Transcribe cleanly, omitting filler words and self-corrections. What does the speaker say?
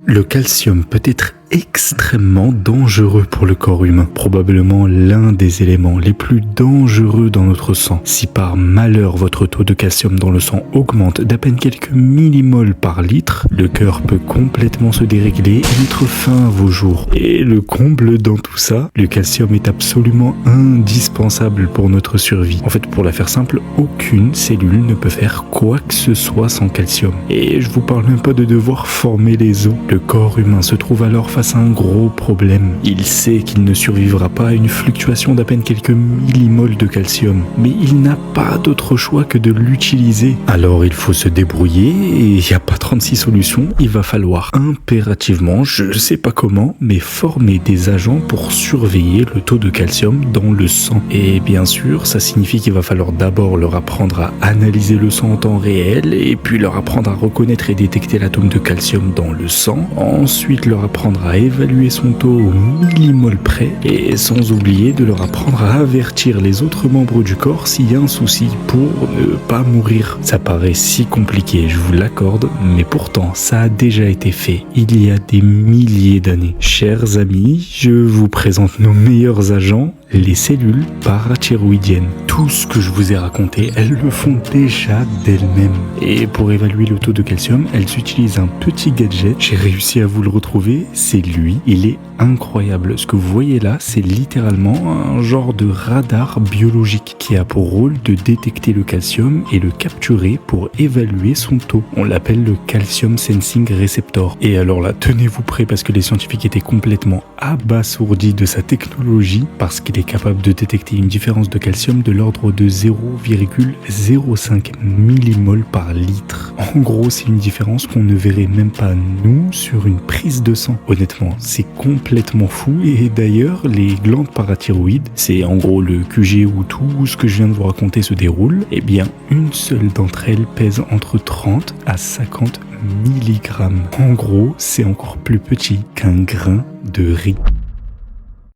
Le calcium peut être extrêmement dangereux pour le corps humain, probablement l'un des éléments les plus dangereux dans notre sang. Si par malheur votre taux de calcium dans le sang augmente d'à peine quelques millimoles par litre, le cœur peut complètement se dérégler et mettre fin à vos jours. Et le comble dans tout ça, le calcium est absolument indispensable pour notre survie. En fait, pour la faire simple, aucune cellule ne peut faire quoi que ce soit sans calcium. Et je vous parle même pas de devoir former les os. Le corps humain se trouve alors face à un gros problème. Il sait qu'il ne survivra pas à une fluctuation d'à peine quelques millimoles de calcium, mais il n'a pas d'autre choix que de l'utiliser. Alors il faut se débrouiller et il n'y a pas 36 solutions, il va falloir impérativement, je sais pas comment, mais former des agents pour surveiller le taux de calcium dans le sang. Et bien sûr, ça signifie qu'il va falloir d'abord leur apprendre à analyser le sang en temps réel et puis leur apprendre à reconnaître et détecter l'atome de calcium dans le sang. Ensuite leur apprendre à évaluer son taux au millimole près et sans oublier de leur apprendre à avertir les autres membres du corps s'il y a un souci pour ne pas mourir. Ça paraît si compliqué, je vous l'accorde, mais pourtant ça a déjà été fait il y a des milliers d'années. Chers amis, je vous présente nos meilleurs agents, les cellules parathyroïdiennes. Tout ce que je vous ai raconté, elles le font déjà d'elles-mêmes. Et pour évaluer le taux de calcium, elles utilisent un petit gadget. J'ai réussi à vous le retrouver, c'est lui. Il est incroyable. Ce que vous voyez là, c'est littéralement un genre de radar biologique qui a pour rôle de détecter le calcium et le capturer pour évaluer son taux. On l'appelle le Calcium Sensing Receptor. Et alors là, tenez-vous prêts parce que les scientifiques étaient complètement abasourdis de sa technologie parce qu'il est capable de détecter une différence de calcium de l'ordre de 0,05 millimoles par litre. En gros, c'est une différence qu'on ne verrait même pas nous sur une prise de sang. Honnêtement, c'est complètement fou et d'ailleurs, les glandes parathyroïdes, c'est en gros le QG où tout ce que je viens de vous raconter se déroule, eh bien, une seule d'entre elles pèse entre 30 à 50 milligrammes. En gros, c'est encore plus petit qu'un grain de riz.